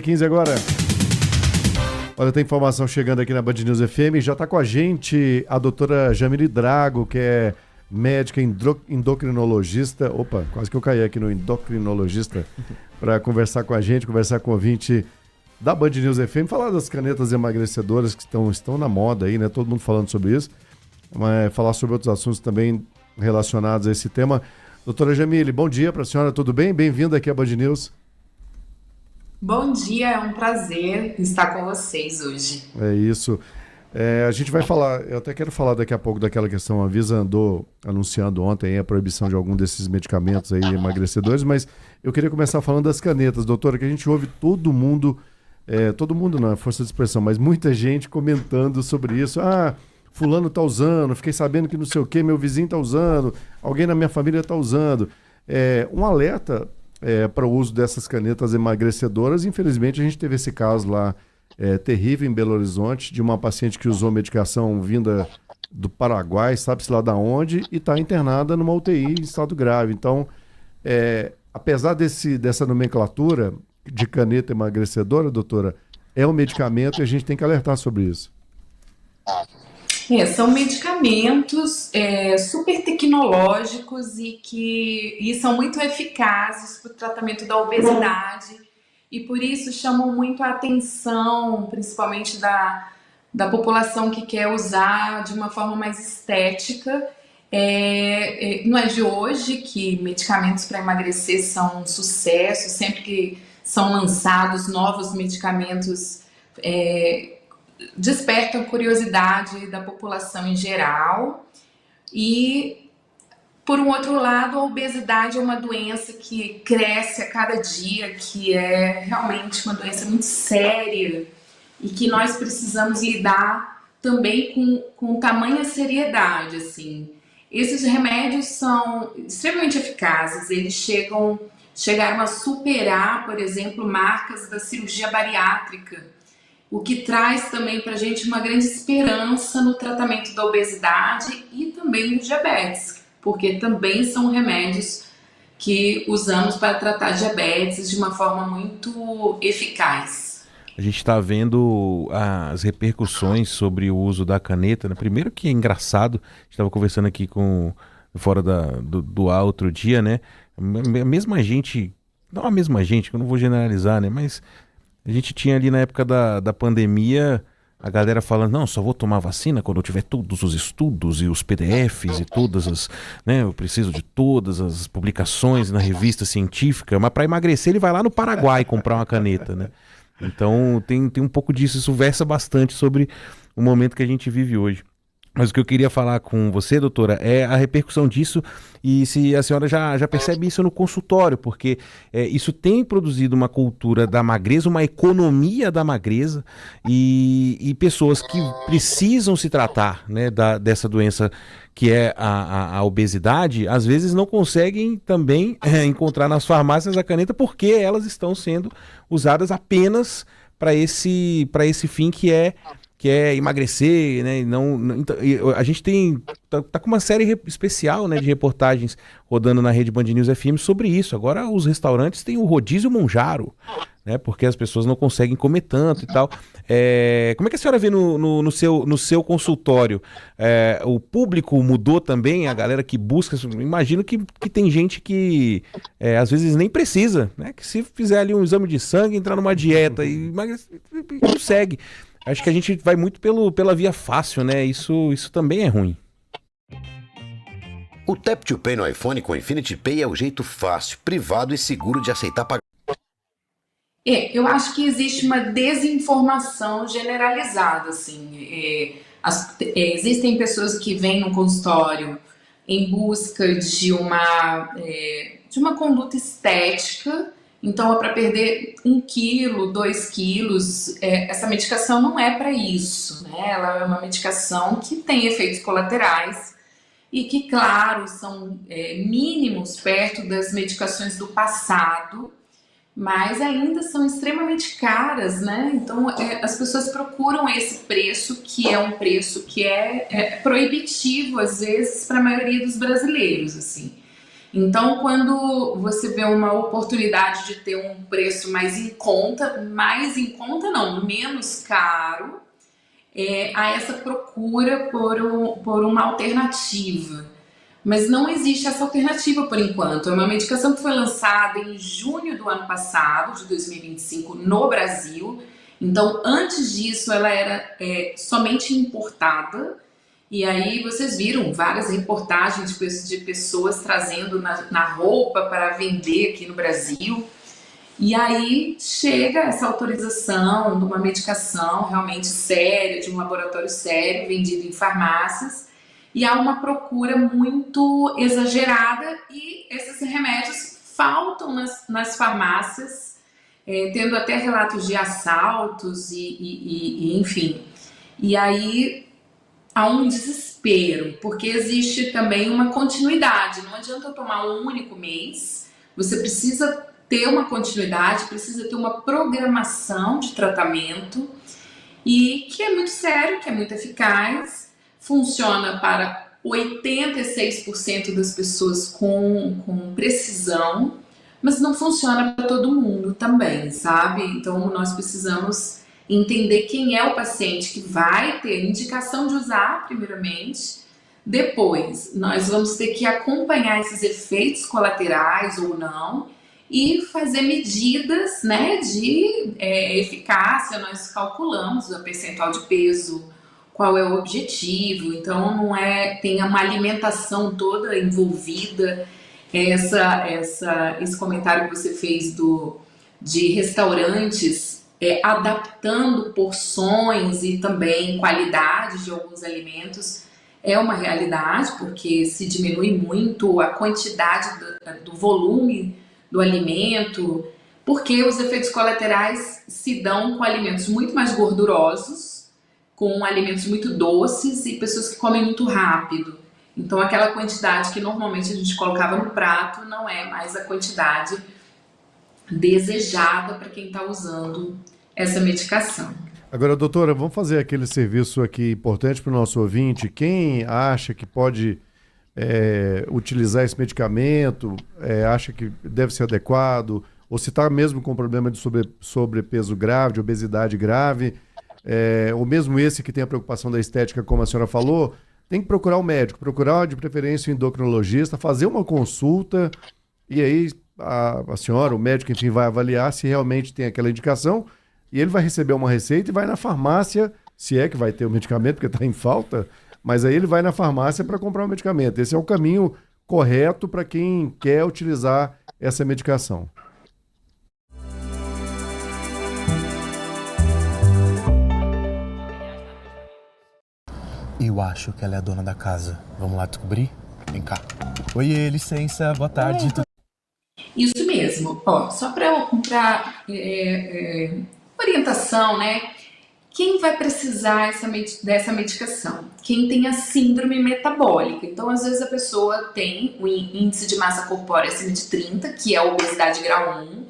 15 agora. Olha, tem informação chegando aqui na Band News FM. Já está com a gente a doutora Jamile Drago, que é médica endocrinologista. Opa, quase que eu caí aqui no endocrinologista, para conversar com a gente, conversar com o ouvinte da Band News FM, falar das canetas emagrecedoras que estão na moda aí, né? Todo mundo falando sobre isso. Mas falar sobre outros assuntos também relacionados a esse tema. Doutora Jamile, bom dia para a senhora, tudo bem? Bem-vinda aqui à Band News. Bom dia, é um prazer estar com vocês hoje. É isso. A gente vai falar, eu até quero falar daqui a pouco daquela questão, a Anvisa andou anunciando ontem a proibição de algum desses medicamentos aí emagrecedores, mas eu queria começar falando das canetas, doutora, que a gente ouve todo mundo não é força de expressão, mas muita gente comentando sobre isso. Ah, fulano tá usando, fiquei sabendo que não sei o que, meu vizinho tá usando, alguém na minha família tá usando. Um alerta para o uso dessas canetas emagrecedoras. Infelizmente, a gente teve esse caso lá terrível em Belo Horizonte, de uma paciente que usou medicação vinda do Paraguai, sabe-se lá da onde, e está internada numa UTI em estado grave. Então, apesar dessa nomenclatura de caneta emagrecedora, doutora, é um medicamento e a gente tem que alertar sobre isso. São medicamentos super tecnológicos e são muito eficazes para o tratamento da obesidade e por isso chamam muito a atenção, principalmente da população que quer usar de uma forma mais estética. Não é de hoje que medicamentos para emagrecer são um sucesso, sempre que são lançados novos medicamentos despertam curiosidade da população em geral. E, por um outro lado, a obesidade é uma doença que cresce a cada dia, que é realmente uma doença muito séria e que nós precisamos lidar também com tamanha seriedade, assim. Esses remédios são extremamente eficazes, eles chegaram a superar, por exemplo, marcas da cirurgia bariátrica, o que traz também para a gente uma grande esperança no tratamento da obesidade e também do diabetes, porque também são remédios que usamos para tratar diabetes de uma forma muito eficaz. A gente está vendo as repercussões sobre o uso da caneta, né? Primeiro que é engraçado, a gente estava conversando aqui fora do ar outro dia, né? A mesma gente, não a mesma gente, que eu não vou generalizar, né? Mas a gente tinha ali na época da pandemia a galera falando, não, só vou tomar vacina quando eu tiver todos os estudos e os PDFs e todas as, né, eu preciso de todas as publicações na revista científica, mas para emagrecer ele vai lá no Paraguai comprar uma caneta, né? Então tem um pouco disso, isso versa bastante sobre o momento que a gente vive hoje. Mas o que eu queria falar com você, doutora, é a repercussão disso e se a senhora já percebe isso no consultório, porque isso tem produzido uma cultura da magreza, uma economia da magreza e pessoas que precisam se tratar, né, dessa doença que é a obesidade, às vezes não conseguem também encontrar nas farmácias a caneta porque elas estão sendo usadas apenas para esse fim que é emagrecer, né? Então, a gente tá com uma série especial, né, de reportagens rodando na rede Band News FM sobre isso. Agora os restaurantes têm o rodízio Monjaro, né? Porque as pessoas não conseguem comer tanto e tal. Como é que a senhora vê no seu consultório? O público mudou também, a galera que busca. Imagino que tem gente que às vezes nem precisa, né? Que se fizer ali um exame de sangue, entrar numa dieta e emagrecer, consegue. Acho que a gente vai muito pela via fácil, né? Isso também é ruim. O Tap to Pay no iPhone com Infinity Pay é o jeito fácil, privado e seguro de aceitar pagamento. Eu acho que existe uma desinformação generalizada, assim. Existem pessoas que vêm no consultório em busca de uma conduta estética. Então, é para perder 1 quilo, 2 quilos. Essa medicação não é para isso, né? Ela é uma medicação que tem efeitos colaterais e que, claro, são mínimos perto das medicações do passado, mas ainda são extremamente caras, né? Então, as pessoas procuram esse preço, que é um preço que é proibitivo, às vezes, para a maioria dos brasileiros, assim. Então, quando você vê uma oportunidade de ter um preço mais em conta não, menos caro, há essa procura por uma alternativa. Mas não existe essa alternativa por enquanto. É uma medicação que foi lançada em junho do ano passado, de 2025, no Brasil. Então, antes disso, ela era somente importada. E aí vocês viram várias reportagens de pessoas trazendo na roupa para vender aqui no Brasil. E aí chega essa autorização de uma medicação realmente séria, de um laboratório sério, vendido em farmácias, e há uma procura muito exagerada e esses remédios faltam nas farmácias, tendo até relatos de assaltos e enfim. E aí há um desespero, porque existe também uma continuidade. Não adianta eu tomar um único mês, você precisa ter uma continuidade, precisa ter uma programação de tratamento e que é muito sério, que é muito eficaz, funciona para 86% das pessoas com precisão, mas não funciona para todo mundo também, sabe? Então nós precisamos entender quem é o paciente que vai ter indicação de usar, primeiramente. Depois, nós vamos ter que acompanhar esses efeitos colaterais ou não e fazer medidas, né, de eficácia. Nós calculamos o percentual de peso, qual é o objetivo. Então, não tem uma alimentação toda envolvida. Esse comentário que você fez de restaurantes adaptando porções e também qualidade de alguns alimentos é uma realidade, porque se diminui muito a quantidade do volume do alimento, porque os efeitos colaterais se dão com alimentos muito mais gordurosos, com alimentos muito doces e pessoas que comem muito rápido. Então aquela quantidade que normalmente a gente colocava no prato não é mais a quantidade desejada para quem está usando essa medicação. Agora, doutora, vamos fazer aquele serviço aqui importante para o nosso ouvinte. Quem acha que pode utilizar esse medicamento, acha que deve ser adequado, ou se está mesmo com problema de sobrepeso grave, de obesidade grave, ou mesmo esse que tem a preocupação da estética, como a senhora falou, tem que procurar o médico, procurar de preferência o endocrinologista, fazer uma consulta, e aí a senhora, o médico, enfim, vai avaliar se realmente tem aquela indicação, e ele vai receber uma receita e vai na farmácia, se é que vai ter o medicamento, porque está em falta, mas aí ele vai na farmácia para comprar o medicamento. Esse é o caminho correto para quem quer utilizar essa medicação. Eu acho que ela é a dona da casa. Vamos lá descobrir? Vem cá. Oiê, licença, boa tarde. Isso mesmo. Ó, só para orientação, né? Quem vai precisar dessa medicação? Quem tem a síndrome metabólica. Então, às vezes a pessoa tem o índice de massa corpórea acima de 30, que é a obesidade grau 1.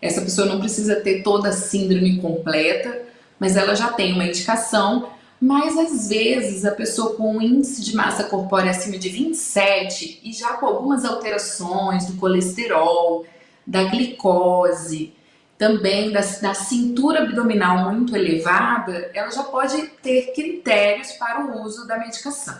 Essa pessoa não precisa ter toda a síndrome completa, mas ela já tem uma indicação. Mas às vezes a pessoa com um índice de massa corpórea acima de 27 e já com algumas alterações do colesterol, da glicose, também da cintura abdominal muito elevada, ela já pode ter critérios para o uso da medicação.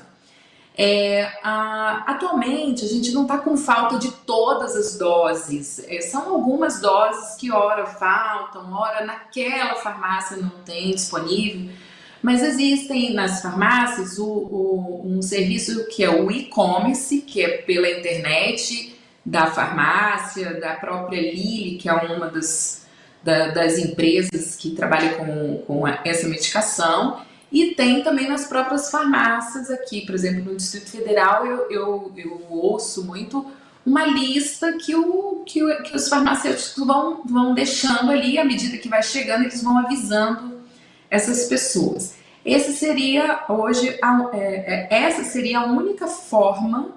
Atualmente a gente não está com falta de todas as doses, são algumas doses que ora faltam, ora naquela farmácia não tem disponível, mas existem nas farmácias um serviço que é o e-commerce, que é pela internet da farmácia, da própria Lilly, que é uma das empresas que trabalha com essa medicação, e tem também nas próprias farmácias aqui, por exemplo, no Distrito Federal eu ouço muito uma lista que os farmacêuticos vão deixando ali, à medida que vai chegando, eles vão avisando essas pessoas. Essa seria a única forma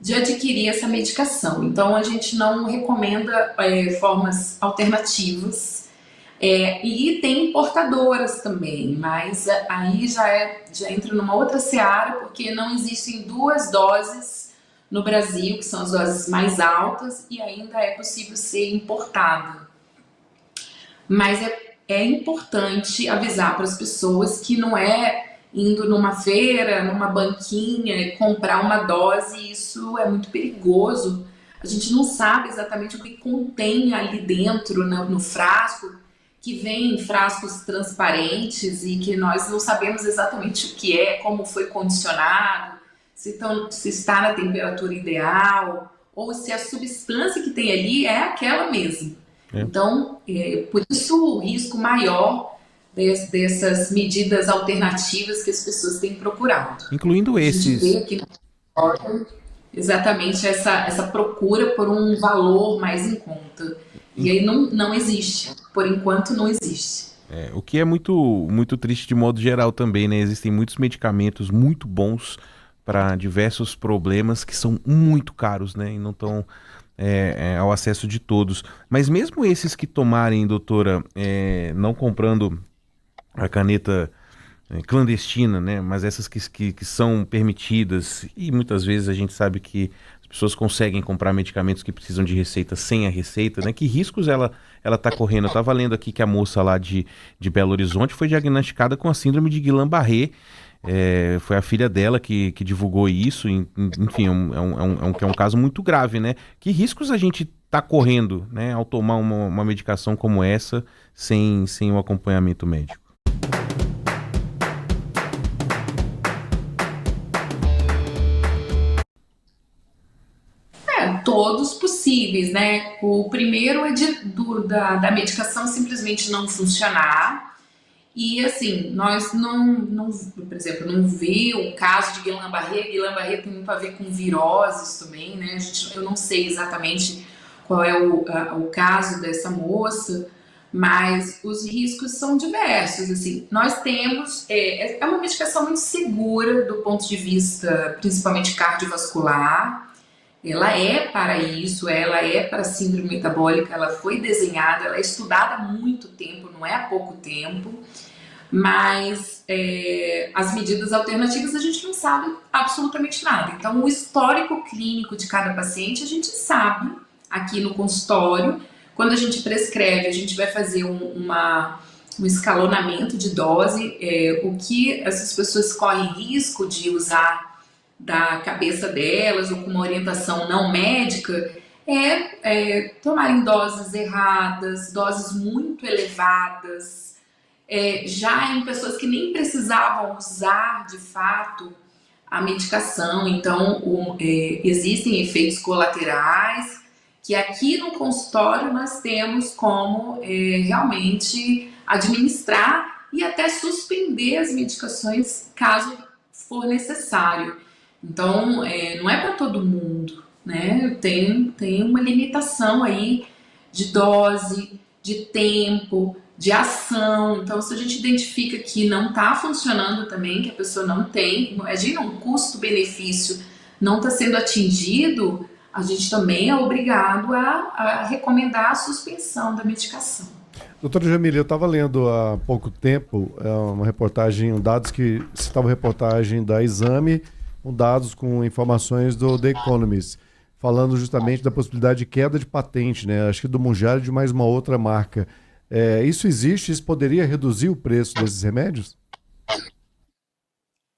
de adquirir essa medicação. Então a gente não recomenda formas alternativas. E tem importadoras também, mas aí já entra numa outra seara, porque não existem duas doses no Brasil, que são as doses mais altas, e ainda é possível ser importada. Mas é importante avisar para as pessoas que não é indo numa feira, numa banquinha e comprar uma dose, isso é muito perigoso. A gente não sabe exatamente o que contém ali dentro, no frasco, que vem em frascos transparentes e que nós não sabemos exatamente o que é, como foi condicionado, se está na temperatura ideal, ou se a substância que tem ali é aquela mesmo. Então, por isso o risco maior dessas medidas alternativas que as pessoas têm procurado. Incluindo esses. A gente vê aqui exatamente essa procura por um valor mais em conta. E aí não existe. Por enquanto, não existe. O que é muito, muito triste de modo geral também, né? Existem muitos medicamentos muito bons para diversos problemas que são muito caros, né? E não estão ao acesso de todos. Mas mesmo esses que tomarem, doutora, não comprando a caneta clandestina, né? Mas essas que são permitidas, e muitas vezes a gente sabe que as pessoas conseguem comprar medicamentos que precisam de receita sem a receita, né? Que riscos ela está correndo? Eu estava lendo aqui que a moça lá de Belo Horizonte foi diagnosticada com a síndrome de Guillain-Barré. Foi a filha dela que divulgou isso, enfim, é um caso muito grave, né? Que riscos a gente está correndo, né, ao tomar uma medicação como essa sem o acompanhamento médico? Todos possíveis, né? O primeiro é da medicação simplesmente não funcionar. E assim, nós não, por exemplo, não vi o caso de Guillain-Barré. Guillain-Barré tem muito a ver com viroses também, né? Eu não sei exatamente qual é o caso dessa moça, mas os riscos são diversos. Assim, nós temos é uma medicação muito segura do ponto de vista, principalmente cardiovascular. Ela é para isso, ela é para síndrome metabólica, ela foi desenhada, ela é estudada há muito tempo, não é há pouco tempo, mas as medidas alternativas a gente não sabe absolutamente nada. Então, o histórico clínico de cada paciente a gente sabe aqui no consultório. Quando a gente prescreve, a gente vai fazer um escalonamento de dose, o que essas pessoas correm risco de usar da cabeça delas ou com uma orientação não médica tomarem doses erradas, doses muito elevadas, já em pessoas que nem precisavam usar de fato a medicação. Então existem efeitos colaterais que aqui no consultório nós temos como realmente administrar e até suspender as medicações caso for necessário. Então, não é para todo mundo, né? Tem uma limitação aí de dose, de tempo, de ação. Então, se a gente identifica que não está funcionando também, que a pessoa não tem, imagina um custo-benefício não está sendo atingido, a gente também é obrigado a recomendar a suspensão da medicação. Doutora Jamília, eu estava lendo há pouco tempo uma reportagem, dados que citavam reportagem da Exame, dados com informações do The Economist, falando justamente da possibilidade de queda de patente, né? Acho que do Mounjaro e de mais uma outra marca. Isso existe? Isso poderia reduzir o preço desses remédios?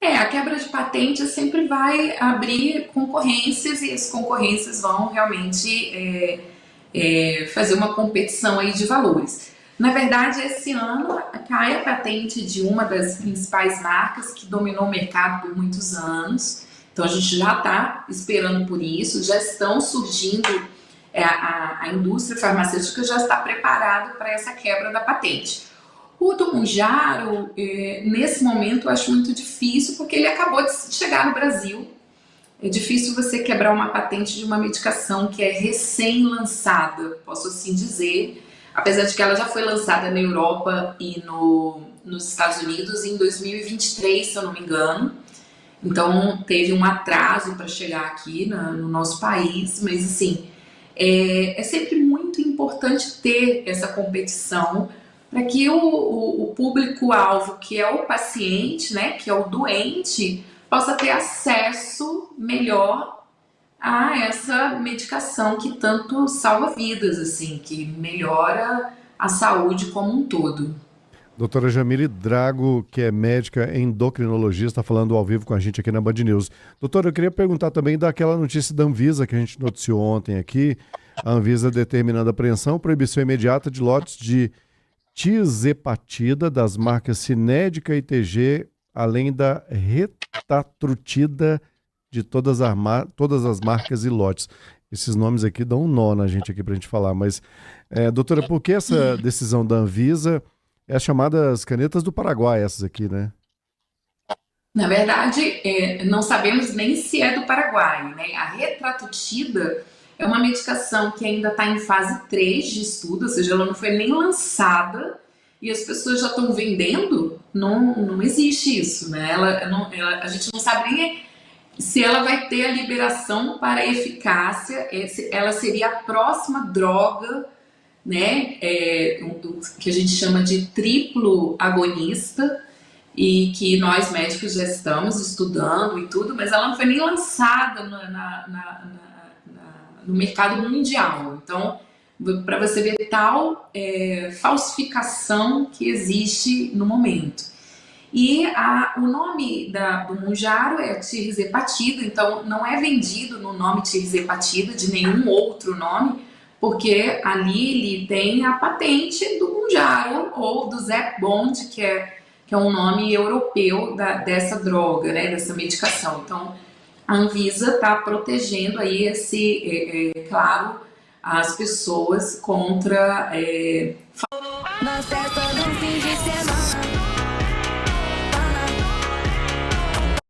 A quebra de patente sempre vai abrir concorrências e as concorrências vão realmente fazer uma competição aí de valores. Na verdade, esse ano cai a patente de uma das principais marcas que dominou o mercado por muitos anos. Então, a gente já está esperando por isso, já estão surgindo, a indústria farmacêutica já está preparada para essa quebra da patente. O do Mounjaro, nesse momento, eu acho muito difícil, porque ele acabou de chegar no Brasil. É difícil você quebrar uma patente de uma medicação que é recém-lançada, posso assim dizer, apesar de que ela já foi lançada na Europa e nos Estados Unidos em 2023, se eu não me engano. Então, teve um atraso para chegar aqui no nosso país, mas assim, é sempre muito importante ter essa competição para que o público-alvo, que é o paciente, né, que é o doente, possa ter acesso melhor a essa medicação que tanto salva vidas, assim, que melhora a saúde como um todo. Doutora Jamile Drago, que é médica endocrinologista, falando ao vivo com a gente aqui na Band News. Doutora, eu queria perguntar também daquela notícia da Anvisa que a gente noticiou ontem aqui. A Anvisa determinando a apreensão, proibição imediata de lotes de tirzepatida das marcas Cinédica e TG, além da retatrutida de todas as marcas e lotes. Esses nomes aqui dão um nó na gente aqui para a gente falar. Mas, doutora, por que essa decisão da Anvisa? É as chamadas canetas do Paraguai, essas aqui, né? Na verdade, não sabemos nem se é do Paraguai, né? A retratutida é uma medicação que ainda está em fase 3 de estudo, ou seja, ela não foi nem lançada e as pessoas já estão vendendo. Não existe isso, né? A gente não sabe nem se ela vai ter a liberação para eficácia, ela seria a próxima droga, né, que a gente chama de triplo agonista, e que nós médicos já estamos estudando e tudo, mas ela não foi nem lançada no mercado mundial. Então, para você ver tal falsificação que existe no momento. E o nome do Mounjaro é tirzepatida, então não é vendido no nome tirzepatida de nenhum outro nome, porque ali ele tem a patente do Mounjaro ou do Zepbound, que é um nome europeu dessa droga, né, dessa medicação. Então, a Anvisa está protegendo aí claro, as pessoas contra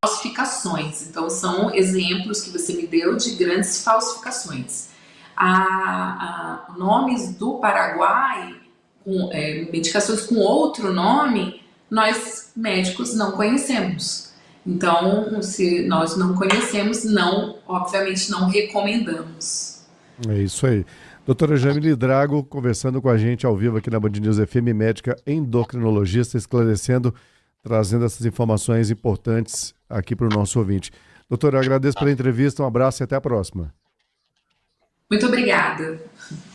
falsificações. Então, são exemplos que você me deu de grandes falsificações. Nomes do Paraguai, medicações com outro nome, nós médicos não conhecemos. Então, se nós não conhecemos, obviamente não recomendamos. É isso aí. Doutora Jamile Drago, conversando com a gente ao vivo aqui na Band News FM, médica endocrinologista, esclarecendo, trazendo essas informações importantes aqui para o nosso ouvinte. Doutora, eu agradeço pela entrevista, um abraço e até a próxima. Muito obrigada.